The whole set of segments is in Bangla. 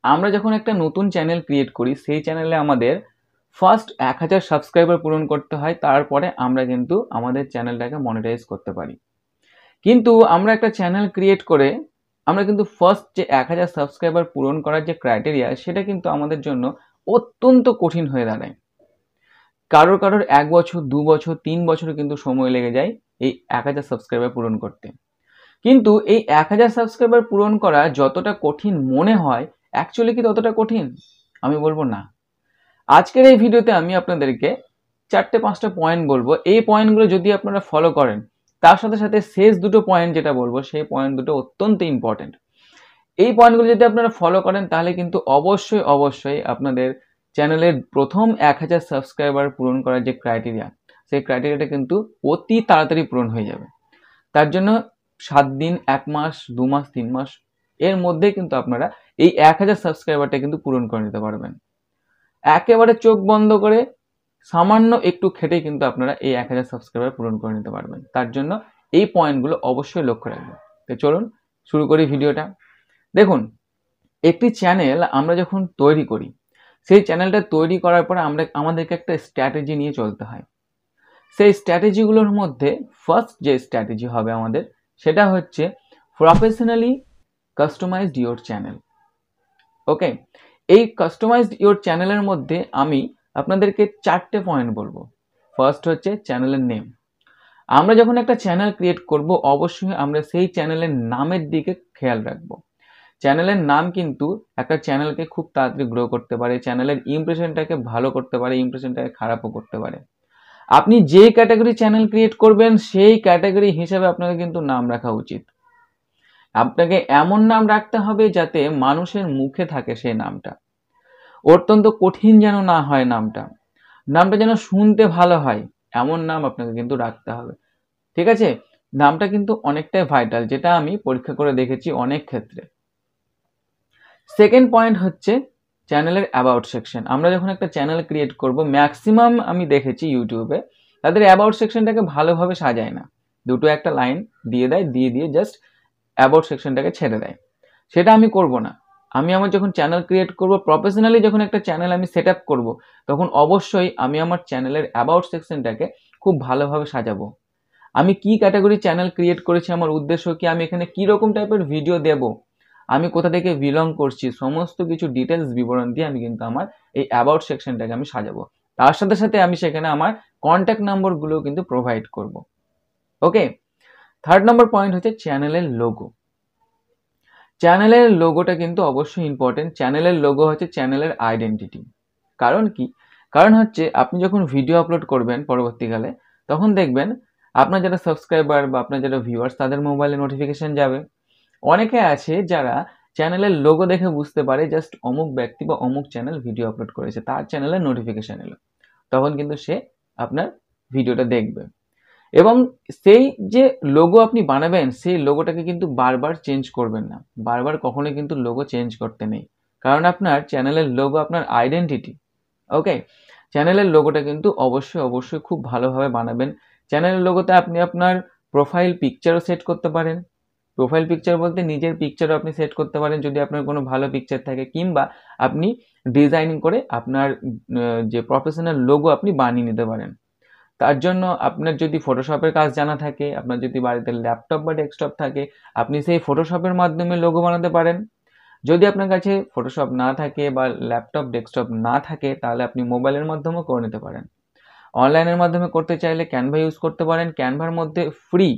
আমরা যখন একটা নতুন চ্যানেল ক্রিয়েট করি, সেই চ্যানেলে আমাদের ফার্স্ট 1000 সাবস্ক্রাইবার পূরণ করতে হয়, তারপরে আমরা কিন্তু আমাদের চ্যানেলটাকে মনিটাইজ করতে পারি। কিন্তু আমরা একটা চ্যানেল ক্রিয়েট করে আমরা কিন্তু ফার্স্ট যে 1000 সাবস্ক্রাইবার পূরণ করার যে ক্রাইটেরিয়া, সেটা কিন্তু আমাদের জন্য অত্যন্ত কঠিন হয়ে দাঁড়ায়। কারোর 1 বছর, 2 বছর, 3 বছরও কিন্তু সময় লেগে যায় এই 1000 সাবস্ক্রাইবার পূরণ করতে। কিন্তু এই 1000 সাবস্ক্রাইবার পূরণ করা যতটা কঠিন মনে হয়, অ্যাকচুয়ালি কি ততটা কঠিন? আমি বলবো না। আজকের এই ভিডিওতে আমি আপনাদেরকে 4-5টা পয়েন্ট বলবো। এই পয়েন্টগুলো যদি আপনারা ফলো করেন, তার সাথে সাথে শেষ দুটো পয়েন্ট যেটা বলবো, সেই পয়েন্ট দুটো অত্যন্ত ইম্পর্টেন্ট। এই পয়েন্টগুলো যদি আপনারা ফলো করেন, তাহলে কিন্তু অবশ্যই আপনাদের চ্যানেলের প্রথম 1000 সাবস্ক্রাইবার পূরণ করার যে ক্রাইটেরিয়া, সেই ক্রাইটেরিয়াটা কিন্তু অতি তাড়াতাড়ি পূরণ হয়ে যাবে। তার জন্য 7 দিন, 1 মাস, 2 মাস, 3 মাস এর মধ্যে কিন্তু আপনারা এই 1000 সাবস্ক্রাইবারটা কিন্তু পূরণ করে নিতে পারবেন। একেবারে চোখ বন্ধ করে সামান্য একটু খেটে কিন্তু আপনারা এই 1000 সাবস্ক্রাইবার পূরণ করে নিতে পারবেন। তার জন্য এই পয়েন্টগুলো অবশ্যই লক্ষ্য রাখবেন। তো চলুন শুরু করি ভিডিওটা। দেখুন, একটি চ্যানেল আমরা যখন তৈরি করি, সেই চ্যানেলটা তৈরি করার পর আমাদেরকে একটা স্ট্র্যাটেজি নিয়ে চলতে হয়। সেই স্ট্র্যাটেজিগুলোর মধ্যে ফার্স্ট যে স্ট্র্যাটেজি হবে আমাদের, সেটা হচ্ছে প্রফেশনালি কাস্টমাইজড ইওর চ্যানেল। ওকে, এই কাস্টমাইজড ইওর চ্যানেলের মধ্যে আমি আপনাদেরকে 4টে পয়েন্ট বলবো। ফার্স্ট হচ্ছে চ্যানেলের নেম। আমরা যখন একটা চ্যানেল ক্রিয়েট করব, অবশ্যই আমরা সেই চ্যানেলের নামের দিকে খেয়াল রাখবো। চ্যানেলের নাম কিন্তু একটা চ্যানেলকে খুব তাড়াতাড়ি গ্রো করতে পারে, চ্যানেলের ইমপ্রেশনটাকে ভালো করতে পারে, ইমপ্রেশনটাকে খারাপও করতে পারে। আপনি যে ক্যাটাগরি চ্যানেল ক্রিয়েট করবেন, সেই ক্যাটাগরি হিসেবে আপনাকে কিন্তু নাম রাখা উচিত। আপনাকে এমন নাম রাখতে হবে যাতে মানুষের মুখে থাকে সেই নামটা। অত্যন্ত কঠিন যেন না হয় নামটা, নামটা যেন শুনতে ভালো হয়, এমন নাম আপনাকে কিন্তু রাখতে হবে। ঠিক আছে? নামটা কিন্তু অনেকটাই ভাইটাল, যেটা আমি পরীক্ষা করে দেখেছি অনেক ক্ষেত্রে। সেকেন্ড পয়েন্ট হচ্ছে চ্যানেলের অ্যাবাউট সেকশন। আমরা যখন একটা চ্যানেল ক্রিয়েট করব, ম্যাক্সিমাম আমি দেখেছি ইউটিউবে তাদের অ্যাবাউট সেকশনটাকে ভালোভাবে সাজায় না। দুটো একটা লাইন দিয়ে দেয়, দিয়ে জাস্ট অ্যাবাউট সেকশনটাকে ছেড়ে দেয়। সেটা আমি করব না। আমি আমার যখন চ্যানেল ক্রিয়েট করব, প্রফেশনালি যখন একটা চ্যানেল আমি সেট আপ করবো, তখন অবশ্যই আমি আমার চ্যানেলের অ্যাবাউট সেকশনটাকে খুব ভালোভাবে সাজাবো। আমি কি ক্যাটাগরি চ্যানেল ক্রিয়েট করেছি, আমার উদ্দেশ্য কি, আমি এখানে কি রকম টাইপের ভিডিও দেব, আমি কোথা থেকে বিলং করছি, সমস্ত কিছু ডিটেলস বিবরণ দিয়ে আমি কিন্তু আমার এই অ্যাবাউট সেকশনটাকে আমি সাজাবো। তার সাথে সাথে আমি সেখানে আমার কন্ট্যাক্ট নম্বরগুলো কিন্তু প্রোভাইড করব। ওকে, থার্ড নম্বর পয়েন্ট হচ্ছে চ্যানেলের লোগো। চ্যানেলের লোগোটা কিন্তু অবশ্যই ইম্পর্টেন্ট। চ্যানেলের লোগো হচ্ছে চ্যানেলের আইডেন্টিটি। কারণ কি? কারণ হচ্ছে আপনি যখন ভিডিও আপলোড করবেন পরবর্তীকালে, তখন দেখবেন আপনার যারা সাবস্ক্রাইবার বা আপনার যারা ভিউয়ার্স, তাদের মোবাইলে নোটিফিকেশন যাবে। অনেকে আছে যারা চ্যানেলের লোগো দেখে বুঝতে পারে জাস্ট অমুক ব্যক্তি বা অমুক চ্যানেল ভিডিও আপলোড করেছে, তার চ্যানেলের নোটিফিকেশন এলো, তখন কিন্তু সে আপনার ভিডিওটা দেখবে। এবং সেই যে লোগো আপনি বানাবেন, সেই লোগোটাকে কিন্তু বারবার চেঞ্জ করবেন না। বারবার কখনোই কিন্তু লোগো চেঞ্জ করতে নেই, কারণ আপনার চ্যানেলের লোগো আপনার আইডেন্টিটি। ওকে, চ্যানেলের লোগোটা কিন্তু অবশ্যই খুব ভালোভাবে বানাবেন। চ্যানেলের লোগোতে আপনি আপনার প্রোফাইল পিকচারও সেট করতে পারেন। প্রোফাইল পিকচার বলতে নিজের পিকচারও আপনি সেট করতে পারেন যদি আপনার কোনো ভালো পিকচার থাকে, কিংবা আপনি ডিজাইনিং করে আপনার যে প্রফেশনাল লোগো আপনি বানিয়ে নিতে পারেন। তার জন্য আপনার যদি ফটোশপের কাজ জানা থাকে, আপনার যদি বাড়িতে ল্যাপটপ বা ডেস্কটপ থাকে, আপনি সেই ফটোশপের মাধ্যমে লোগো বানাতে পারেন। যদি আপনার কাছে ফটোশপ না থাকে বা ল্যাপটপ ডেস্কটপ না থাকে, তাহলে আপনি মোবাইলের মাধ্যমেও করে নিতে পারেন। অনলাইনের মাধ্যমে করতে চাইলে ক্যানভা ইউজ করতে পারেন। ক্যানভার মধ্যে ফ্রি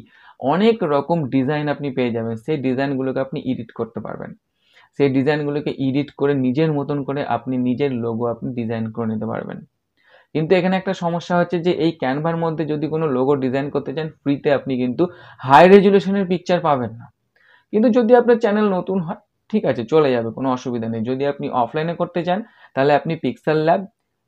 অনেক রকম ডিজাইন আপনি পেয়ে যাবেন। সেই ডিজাইনগুলোকে আপনি এডিট করতে পারবেন। সেই ডিজাইনগুলোকে এডিট করে নিজের মতন করে আপনি নিজের লোগো আপনি ডিজাইন করে নিতে পারবেন। কিন্তু এখানে একটা সমস্যা হচ্ছে যে এই ক্যানভার মধ্যে যদি কোনো লোগো ডিজাইন করতে চান, ফ্রিতে আপনি কিন্তু হাই রেজুলেশনের পিকচার পাবেন না। কিন্তু যদি আপনার চ্যানেল নতুন হয়, ঠিক আছে, চলে যাবে, কোনো অসুবিধা নেই। যদি আপনি অফলাইনে করতে চান, তাহলে আপনি পিক্সেল ল্যাব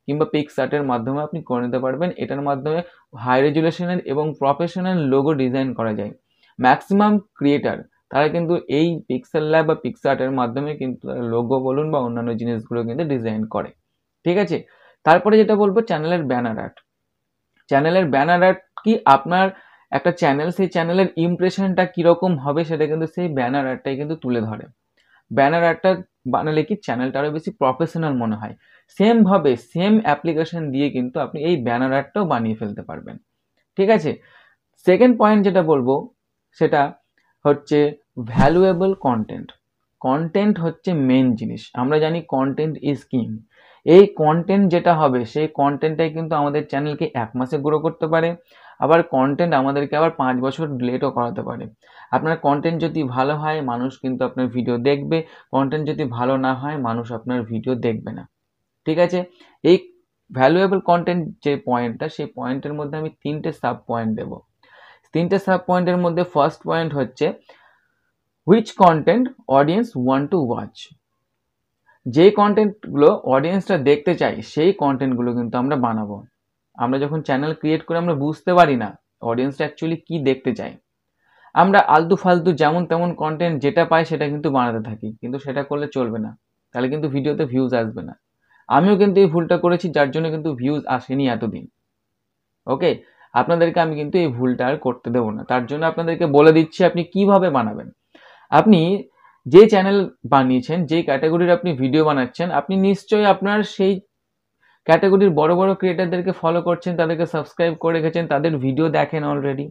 কিংবা পিক্সআর্টের মাধ্যমে আপনি করে নিতে পারবেন। এটার মাধ্যমে হাই রেজুলেশনের এবং প্রফেশনাল লোগো ডিজাইন করা যায়। ম্যাক্সিমাম ক্রিয়েটার তারা কিন্তু এই পিক্সেল ল্যাব বা পিক্সআর্টের মাধ্যমে কিন্তু লোগো বলুন বা অন্যান্য জিনিসগুলো কিন্তু ডিজাইন করে। ঠিক আছে, তারপরে যেটা বলবো চ্যানেলের ব্যানার আর্ট। চ্যানেলের ব্যানার আর্ট কি, আপনার একটা চ্যানেল, সেই চ্যানেলের ইমপ্রেশনটা কীরকম হবে সেটা কিন্তু সেই ব্যানার আর্টটাই কিন্তু তুলে ধরে। ব্যানার আর্টটা বানালে কি চ্যানেলটা আরও বেশি প্রফেশনাল মনে হয়। সেম ভাবে সেম অ্যাপ্লিকেশন দিয়ে কিন্তু আপনি এই ব্যানার অ্যাডটাও বানিয়ে ফেলতে পারবেন। ঠিক আছে, সেকেন্ড পয়েন্ট যেটা বলবো সেটা হচ্ছে ভ্যালুয়েবল কন্টেন্ট। কন্টেন্ট হচ্ছে মেন জিনিস, আমরা জানি কন্টেন্ট ইজ কিং। এই কন্টেন্ট যেটা হবে সেই কন্টেন্টটাই কিন্তু আমাদের চ্যানেলকে 1 মাসে গ্রো করতে পারে, আবার কন্টেন্ট আমাদেরকে আবার 5 বছর লেটও করাতে পারে। আপনার কন্টেন্ট যদি ভালো হয় মানুষ কিন্তু আপনার ভিডিও দেখবে, কন্টেন্ট যদি ভালো না হয় মানুষ আপনার ভিডিও দেখবে না। ঠিক আছে, এই ভ্যালুয়েবল কন্টেন্ট যে পয়েন্টটা, সেই পয়েন্টের মধ্যে আমি 3টে সাব পয়েন্ট দেবো। 3টে সাব পয়েন্টের মধ্যে ফার্স্ট পয়েন্ট হচ্ছে which content audience want to watch. যে কন্টেন্টগুলো অডিয়েন্সটা দেখতে চাই সেই কন্টেন্টগুলো কিন্তু আমরা বানাবো। আমরা যখন চ্যানেল ক্রিয়েট করে আমরা বুঝতে পারি না অডিয়েন্সটা অ্যাকচুয়ালি কি দেখতে চায়, আমরা আলতু ফালতু যেমন তেমন কন্টেন্ট যেটা পাই সেটা কিন্তু বানাতে থাকি, কিন্তু সেটা করলে চলবে না, তাহলে কিন্তু ভিডিওতে ভিউজ আসবে না। আমিও কিন্তু এই ভুলটা করেছি, যার জন্য কিন্তু ভিউজ আসেনি এতদিন। ওকে, আপনাদেরকে আমি কিন্তু এই ভুলটা আর করতে দেবো না, তার জন্য আপনাদেরকে বলে দিচ্ছি আপনি কিভাবে বানাবেন। আপনি যে চ্যানেল বানিয়েছেন, যে ক্যাটাগরির আপনি ভিডিও বানাচ্ছেন, আপনি নিশ্চয়ই আপনার সেই ক্যাটাগরির বড় বড় ক্রিয়েটারদেরকে ফলো করছেন, তাদেরকে সাবস্ক্রাইব করে রেখেছেন, তাদের ভিডিও দেখেন অলরেডি।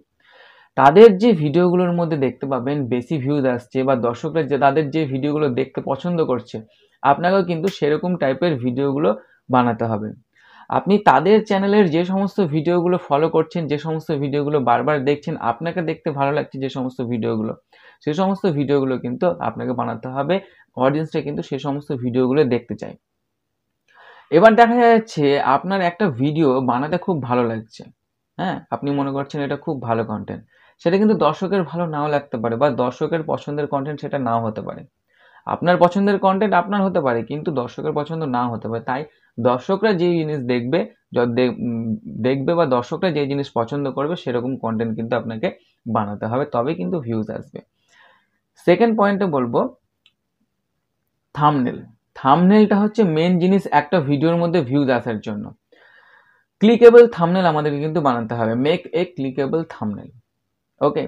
তাদের যে ভিডিওগুলোর মধ্যে দেখতে পাবেন বেশি ভিউজ আসছে বা দর্শকরা যে তাদের যে ভিডিওগুলো দেখতে পছন্দ করছে, আপনাকেও কিন্তু সেরকম টাইপের ভিডিওগুলো বানাতে হবে। আপনি তাদের চ্যানেলের যে সমস্ত ভিডিওগুলো ফলো করছেন, যে সমস্ত ভিডিওগুলো বারবার দেখছেন, আপনাকে দেখতে ভালো লাগছে যে সমস্ত ভিডিওগুলো, সে সমস্ত ভিডিওগুলো কিন্তু আপনাকে বানাতে হবে। অডিয়েন্সটা কিন্তু সে সমস্ত ভিডিওগুলো দেখতে চায়। এবার দেখা যাচ্ছে আপনার একটা ভিডিও বানাতে খুব ভালো লাগছে, হ্যাঁ, আপনি মনে করছেন এটা খুব ভালো কন্টেন্ট, সেটা কিন্তু দর্শকের ভালো নাও লাগতে পারে, বা দর্শকের পছন্দের কন্টেন্ট সেটা নাও হতে পারে। আপনার পছন্দের কন্টেন্ট আপনার হতে পারে, কিন্তু দর্শকের পছন্দ নাও হতে পারে। তাই দর্শকরা যে জিনিস দেখবে, দেখবে বা দর্শকরা যে জিনিস পছন্দ করবে সেরকম কন্টেন্ট কিন্তু আপনাকে বানাতে হবে, তবে কিন্তু ভিউজ আসবে। সেকেন্ড পয়েন্টে বলবো থাম্বনেল। থাম্বনেলটা হচ্ছে মেন জিনিস একটা ভিডিওর মধ্যে ভিউজ আসার জন্য। ক্লিকেবল থাম্বনেল আমাদেরকে কিন্তু বানাতে হবে। Make a clickable thumbnail. Okay,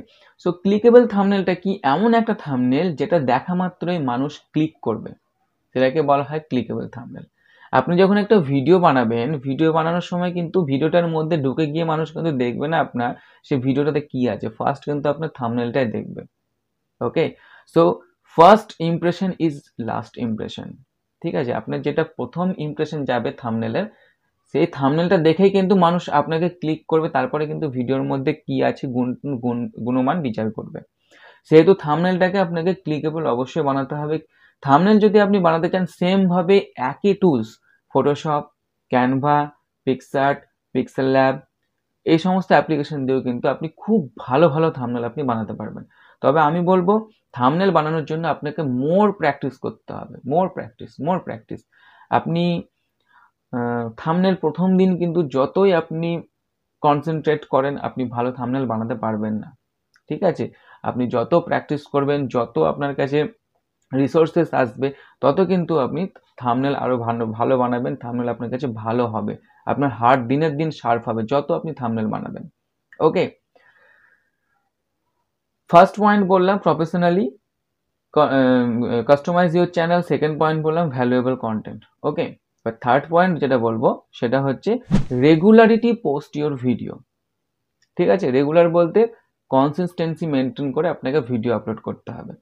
so clickable থাম্বনেলটা কি? এমন একটা থাম্বনেল যেটা দেখা মাত্রই মানুষ ক্লিক করবে, সেটাকে বলা হয় ক্লিকেবল থাম্বনেল। আপনি যখন একটা ভিডিও বানাবেন, ভিডিও বানানোর সময় কিন্তু ভিডিওটার মধ্যে ঢুকে গিয়ে মানুষ কিন্তু দেখবে না আপনার সেই ভিডিওটাতে কি আছে, ফার্স্ট কিন্তু আপনার থাম্বনেলটাই দেখবে। Okay, so first impression is last impression. ঠিক আছে, আপনার যেটা প্রথম ইমপ্রেশন যাবে থাম্বনেলের, সেই থাম্বনেলটা দেখেই কিন্তু মানুষ আপনাকে ক্লিক করবে, তারপরে কিন্তু ভিডিওর মধ্যে কি আছে গুণমান বিচার করবে। সেহেতু থাম্বনেলটাকে আপনাকে ক্লিকেবল অবশ্যই বানাতে হবে। থাম্বনেল যদি আপনি বানাতে চান সেম ভাবে একই tools, Photoshop, Canva, PicsArt, pixel lab, এই সমস্ত অ্যাপ্লিকেশন দিয়েও কিন্তু আপনি খুব ভালো ভালো থাম্বনেল আপনি বানাতে পারবেন। তবে আমি বলবো থাম্বনেল বানানোর জন্য আপনাকে মোর প্র্যাকটিস করতে হবে, মোর প্র্যাকটিস। আপনি থাম্বনেল প্রথম দিন কিন্তু যতই আপনি কনসেন্ট্রেট করেন, আপনি ভালো থাম্বনেল বানাতে পারবেন না। ঠিক আছে, আপনি যত প্র্যাকটিস করবেন, যত আপনার কাছে রিসোর্সেস আসবে, তত কিন্তু আপনি থাম্বনেল আরো ভালো বানাবেন, থাম্বনেল আপনার কাছে ভালো হবে, আপনার হার্ট দিনের দিন শার্প হবে যত আপনি থাম্বনেল বানাবেন। ওকে, ফার্স্ট পয়েন্ট বললাম professionally customise your channel, second point বললাম valuable content. Okay, but third point যেটা বলবো সেটা হচ্ছে রেগুলারিটি পোস্ট ইউর ভিডিও। ঠিক আছে, রেগুলার বলতে কনসিস্টেন্সি মেনটেন করে আপনাকে ভিডিও আপলোড করতে হবে।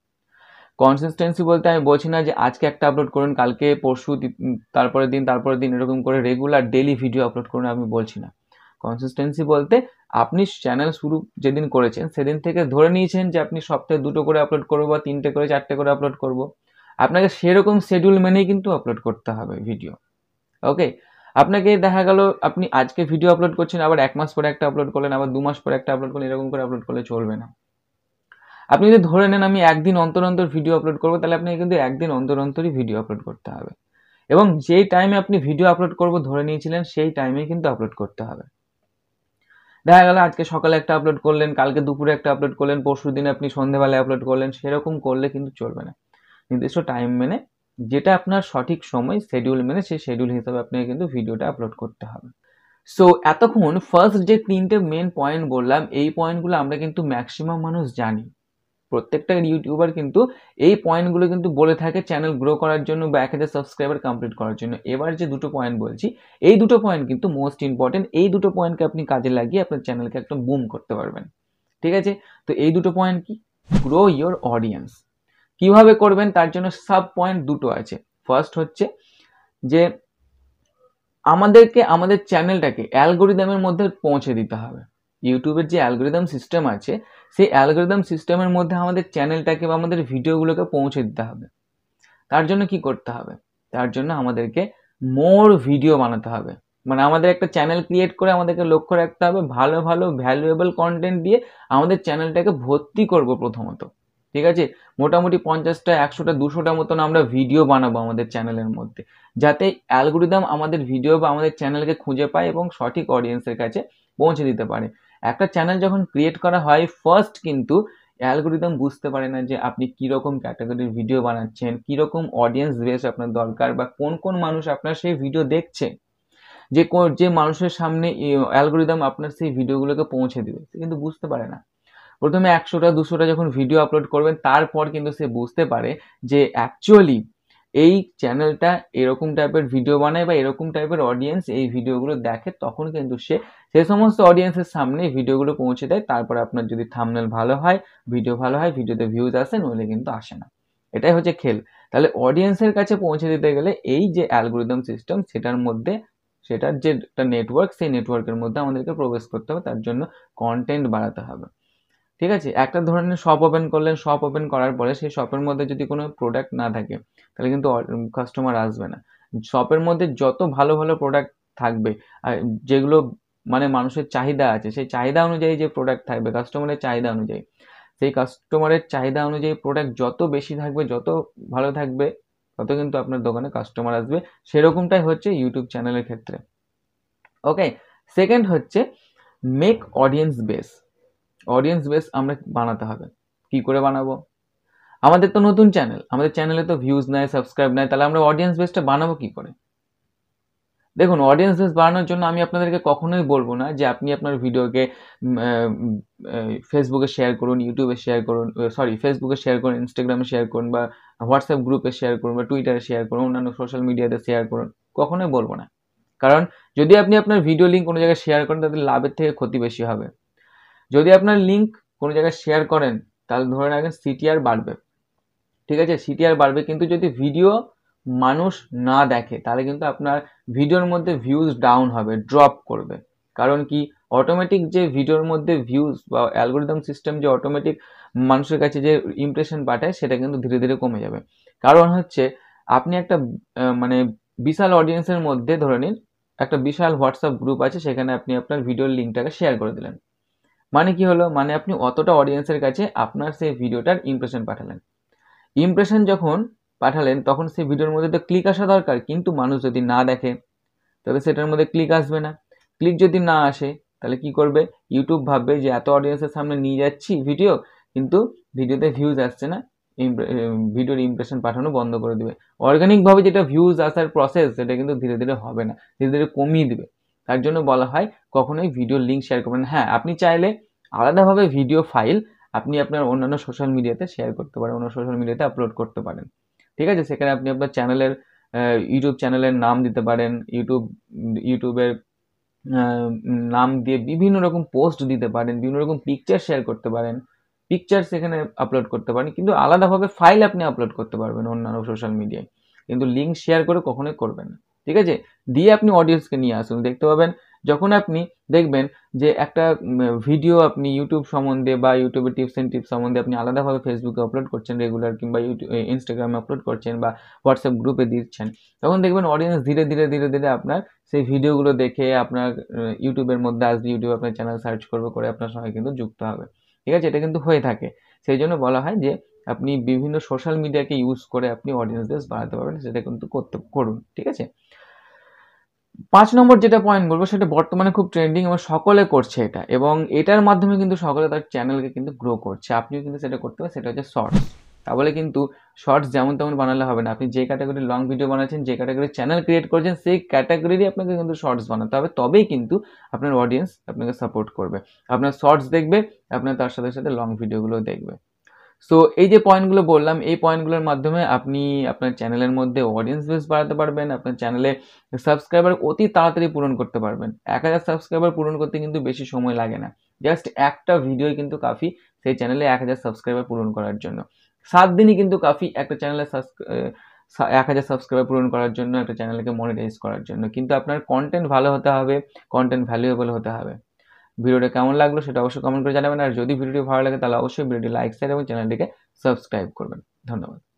কনসিস্টেন্সি বলতে আমি বলছি না যে আজকে একটা আপলোড করুন, কালকে পরশু তারপরের দিন এরকম করে রেগুলার ডেলি ভিডিও আপলোড করুন, আমি বলছি না। কনসিস্টেন্সি বলতে আপনি চ্যানেল শুরু যেদিন করেছেন সেদিন থেকে ধরে নিয়েছেন যে আপনি সপ্তাহে 2টো করে আপলোড করবো বা 3টে করে 4টে করে আপলোড করব, আপনাকে সেরকম শিডিউল মেনেই কিন্তু আপলোড করতে হবে ভিডিও। ওকে, আপনাকে দেখা গেল আপনি আজকে ভিডিও আপলোড করছেন, আবার 1 মাস পরে একটা আপলোড করলেন, আবার 2 মাস পরে একটা আপলোড করলেন, এরকম করে আপলোড করলে চলবে না। আপনি যদি ধরে নেন আমি একদিন অন্তর অন্তর ভিডিও আপলোড করবো, তাহলে আপনাকে কিন্তু একদিন অন্তর অন্তরই ভিডিও আপলোড করতে হবে, এবং যেই টাইমে আপনি ভিডিও আপলোড করবো ধরে নিয়েছিলেন সেই টাইমে কিন্তু আপলোড করতে হবে। দেখা গেল আজকে সকালে একটা আপলোড করলেন, কালকে দুপুরে একটা আপলোড করলেন, পরশু দিন আপনি সন্ধ্যেবেলায় আপলোড করলেন, সেরকম করলে কিন্তু চলবে না। নির্দিষ্ট টাইম মেনে, যেটা আপনার সঠিক সময়, শিডিউল মেনে, সেই শিডিউল হিসাবে আপনাকে কিন্তু ভিডিওটা আপলোড করতে হবে। সো এতক্ষণ ফার্স্ট যে 3টে মেন পয়েন্ট বললাম, এই পয়েন্টগুলো আমরা কিন্তু ম্যাক্সিমাম মানুষ জানি, প্রত্যেকটা ইউটিউবার কিন্তু এই পয়েন্টগুলো কিন্তু বলে থাকে চ্যানেল গ্রো করার জন্য বা 1000 সাবস্ক্রাইবার কমপ্লিট করার জন্য। এবার যে দুটো পয়েন্ট বলছি, এই দুটো পয়েন্ট কিন্তু মোস্ট ইম্পর্টেন্ট। এই দুটো পয়েন্টকে আপনি কাজে লাগিয়ে আপনার চ্যানেলকে একদম বুম করতে পারবেন। ঠিক আছে, তো এই দুটো পয়েন্ট কি? Grow your audience. কিভাবে করবেন তার জন্য সাব পয়েন্ট দুটো আছে। ফার্স্ট হচ্ছে যে আমাদেরকে আমাদের চ্যানেলটাকে অ্যালগোরিদমের মধ্যে পৌঁছে দিতে হবে। ইউটিউবের যে অ্যালগোরিদম সিস্টেম আছে, সেই অ্যালগোরিদম সিস্টেমের মধ্যে আমাদের চ্যানেলটাকে বা আমাদের ভিডিওগুলোকে পৌঁছে দিতে হবে। তার জন্য কি করতে হবে? তার জন্য আমাদেরকে মোর ভিডিও বানাতে হবে। মানে আমাদের একটা চ্যানেল ক্রিয়েট করে আমাদেরকে লক্ষ্য রাখতে হবে ভালো ভালো ভ্যালুয়েবল কন্টেন্ট দিয়ে আমাদের চ্যানেলটাকে ভর্তি করব প্রথমত। ঠিক আছে, মোটামুটি 50টা 100টা 200টা মতন আমরা ভিডিও বানাবো আমাদের চ্যানেলের মধ্যে, যাতে অ্যালগোরিদম আমাদের ভিডিও বা আমাদের চ্যানেলকে খুঁজে পায় এবং সঠিক অডিয়েন্সের কাছে পৌঁছে দিতে পারে। একটা চ্যানেল যখন ক্রিয়েট করা হয়, ফার্স্ট কিন্তু অ্যালগোরিদম বুঝতে পারে না যে আপনি কীরকম ক্যাটাগরির ভিডিও বানাচ্ছেন, কীরকম অডিয়েন্স বেস আপনার দরকার, বা কোন কোন মানুষ আপনার সেই ভিডিও দেখছে, যে মানুষের সামনে অ্যালগোরিদম আপনার সেই ভিডিওগুলোকে পৌঁছে দেবে, সে কিন্তু বুঝতে পারে না। প্রথমে 100টা 200টা যখন ভিডিও আপলোড করবেন, তারপর কিন্তু সে বুঝতে পারে যে অ্যাকচুয়ালি এই চ্যানেলটা এরকম টাইপের ভিডিও বানায় বা এরকম টাইপের অডিয়েন্স এই ভিডিওগুলো দেখে, তখন কিন্তু সে সমস্ত অডিয়েন্সের সামনে ভিডিওগুলো পৌঁছে দেয়। তারপরে আপনার যদি থাম্বনেল ভালো হয়, ভিডিও ভালো হয়, ভিডিওতে ভিউজ আসে, নইলে কিন্তু আসে না। এটাই হচ্ছে খেল। তাহলে অডিয়েন্সের কাছে পৌঁছে দিতে গেলে এই যে অ্যালগোরিদম সিস্টেম, সেটার যে একটা নেটওয়ার্ক, সেই নেটওয়ার্কের মধ্যে আমাদেরকে প্রবেশ করতে হবে। তার জন্য কন্টেন্ট বাড়াতে হবে। ঠিক আছে, একটা ধরনের শপ ওপেন করলেন, শপ ওপেন করার পরে সেই শপের মধ্যে যদি কোনো প্রোডাক্ট না থাকে, তাহলে কিন্তু কাস্টমার আসবে না। শপের মধ্যে যত ভালো ভালো প্রোডাক্ট থাকবে, আর যেগুলো মানে মানুষের চাহিদা আছে, সেই চাহিদা অনুযায়ী যে প্রোডাক্ট থাকবে, কাস্টমারের চাহিদা অনুযায়ী, সেই কাস্টমারের চাহিদা অনুযায়ী প্রোডাক্ট যত বেশি থাকবে, যত ভালো থাকবে, তত কিন্তু আপনার দোকানে কাস্টমার আসবে। সেরকমটাই হচ্ছে ইউটিউব চ্যানেলের ক্ষেত্রে। ওকে, সেকেন্ড হচ্ছে make audience base. Audience base আমরা বানাতে হবে। কি করে বানাবো? আমাদের তো নতুন চ্যানেল, আমাদের চ্যানেলে তো ভিউজ নাই, সাবস্ক্রাইব নাই, তাহলে আমরা অডিয়েন্স বেসটা বানাবো কি করে? দেখুন, অডিয়েন্স বেস বানানোর জন্য আমি আপনাদেরকে কখনোই বলবো না যে আপনি আপনার ভিডিওকে ফেসবুকে শেয়ার করুন, ইউটিউবে শেয়ার করুন, ফেসবুকে শেয়ার করুন, ইনস্টাগ্রামে শেয়ার করুন, বা হোয়াটসঅ্যাপ গ্রুপে শেয়ার করুন, বা টুইটারে শেয়ার করুন, অন্যান্য সোশ্যাল মিডিয়াতে শেয়ার করুন। কখনোই বলবো না। কারণ যদি আপনি আপনার ভিডিও লিঙ্ক কোনো জায়গায় শেয়ার করেন, তাদের লাভের থেকে ক্ষতি বেশি হবে। যদি আপনার লিঙ্ক কোনো জায়গায় শেয়ার করেন, তাহলে ধরে রাখেন সিটিআর বাড়বে। ঠিক আছে, সিটিআর বাড়বে, কিন্তু যদি ভিডিও মানুষ না দেখে, তাহলে কিন্তু আপনার ভিডিওর মধ্যে ভিউজ ডাউন হবে, ড্রপ করবে। কারণ কি, অটোমেটিক যে ভিডিওর মধ্যে ভিউজ বা অ্যালগোরিদম সিস্টেম যে অটোমেটিক মানুষের কাছে যে ইমপ্রেশন পাঠায়, সেটা কিন্তু ধীরে ধীরে কমে যাবে। কারণ হচ্ছে আপনি একটা মানে বিশাল অডিয়েন্সের মধ্যে ধরে নিন একটা বিশাল হোয়াটসঅ্যাপ গ্রুপ আছে, সেখানে আপনি আপনার ভিডিওর লিঙ্কটাকে শেয়ার করে দিলেন। মানে কি হলো? মানে আপনি অতটা অডিয়েন্সের কাছে আপনার সেই ভিডিওটার ইমপ্রেশন পাঠালেন। ইমপ্রেশন যখন পাঠালেন, তখন সেই ভিডিওর মধ্যে তো ক্লিক আসা দরকার, কিন্তু মানুষ যদি না দেখে, তবে সেটার মধ্যে ক্লিক আসবে না। ক্লিক যদি না আসে, তাহলে কি করবে? ইউটিউব ভাববে যে এত অডিয়েন্সের সামনে নিয়ে যাচ্ছি ভিডিও, কিন্তু ভিডিওতে ভিউজ আসছে না, ভিডিওর ইমপ্রেশন পাঠানো বন্ধ করে দেবে। অর্গানিকভাবে যেটা ভিউজ আসার প্রসেস, সেটা কিন্তু ধীরে ধীরে হবে না, ধীরে ধীরে কমিয়ে দেবে। তার জন্য বলা হয় কখনোই ভিডিওর লিঙ্ক শেয়ার করবেন। হ্যাঁ, আপনি চাইলে আলাদাভাবে ভিডিও ফাইল আপনি আপনার অন্যান্য সোশ্যাল মিডিয়াতে শেয়ার করতে পারেন, অন্য সোশ্যাল মিডিয়াতে আপলোড করতে পারেন। ঠিক আছে, সেখানে আপনি আপনার চ্যানেলের ইউটিউব চ্যানেলের নাম দিতে পারেন, ইউটিউবের নাম দিয়ে বিভিন্ন রকম পোস্ট দিতে পারেন, বিভিন্ন রকম পিকচার শেয়ার করতে পারেন, পিকচার সেখানে আপলোড করতে পারেন, কিন্তু আলাদাভাবে ফাইল আপনি আপলোড করতে পারবেন অন্যান্য সোশ্যাল মিডিয়ায়, কিন্তু লিঙ্ক শেয়ার করে কখনোই করবেন না। ঠিক আছে, দিয়ে আপনি অডিয়েন্সকে নিয়ে আসুন। দেখতে পাবেন যখন আপনি দেখবেন যে একটা ভিডিও আপনি ইউটিউব সম্বন্ধে বা ইউটিউবের টিপস অ্যান্ড টিপস সম্বন্ধে আপনি আলাদাভাবে ফেসবুকে আপলোড করছেন রেগুলার, কিংবা ইনস্টাগ্রামে আপলোড করছেন, বা হোয়াটসঅ্যাপ গ্রুপে দিচ্ছেন, তখন দেখবেন অডিয়েন্স ধীরে ধীরে ধীরে ধীরে আপনার সেই ভিডিওগুলো দেখে আপনার ইউটিউবের মধ্যে আসবে, ইউটিউব আপনার চ্যানেল সার্চ করে আপনার সঙ্গে কিন্তু যুক্ত হবে। ঠিক আছে, এটা কিন্তু হয়ে থাকে। সেই জন্য বলা হয় যে আপনি বিভিন্ন সোশ্যাল মিডিয়াকে ইউজ করে আপনি অডিয়েন্স বেস বাড়াতে পারবেন, সেটা কিন্তু করুন। ঠিক আছে, 5 নম্বর যেটা পয়েন্ট বলবো, সেটা বর্তমানে খুব ট্রেন্ডিং এবং সকলে করছে এটা, এবং এটার মাধ্যমে কিন্তু সকলে তার চ্যানেলকে কিন্তু গ্রো করছে। আপনিও কিন্তু সেটা করতে পারেন, সেটা হচ্ছে শর্টস। তাহলে কিন্তু শর্টস যেমন তেমন বানালে হবে না। আপনি যে ক্যাটাগরির লং ভিডিও বানাচ্ছেন, যে ক্যাটাগরির চ্যানেল ক্রিয়েট করছেন, সেই ক্যাটাগরিরই আপনাকে কিন্তু শর্টস বানাতে হবে, তবেই কিন্তু আপনার অডিয়েন্স আপনাকে সাপোর্ট করবে। আপনার শর্টস দেখবে, আপনার তার সাথে সাথে লং ভিডিওগুলো দেখবে। সো এই যে পয়েন্টগুলো বললাম, এই পয়েন্টগুলোর মাধ্যমে আপনি আপনার চ্যানেলের মধ্যে অডিয়েন্স বেস বাড়াতে পারবেন, আপনার চ্যানেলে সাবস্ক্রাইবার অতি তাড়াতাড়ি পূরণ করতে পারবেন। 1000 সাবস্ক্রাইবার পূরণ করতে কিন্তু বেশি সময় লাগে না, জাস্ট একটা ভিডিওই কিন্তু কাফি সেই চ্যানেলে 1000 সাবস্ক্রাইবার পূরণ করার জন্য। 7 দিনই কিন্তু কাফি একটা চ্যানেলে 1000 সাবস্ক্রাইবার পূরণ করার জন্য, একটা চ্যানেলকে মনিটাইজ করার জন্য। কিন্তু আপনার কন্টেন্ট ভালো হতে হবে, কন্টেন্ট ভ্যালুয়েবল হতে হবে। ভিডিওটা কেমন লাগলো সেটা অবশ্যই কমেন্ট করে জানাবেন। আর যদি ভিডিওটি ভালো লাগে তাহলে অবশ্যই ভিডিওটি লাইক শেয়ার এবং চ্যানেলটিকে সাবস্ক্রাইব করবেন। ধন্যবাদ।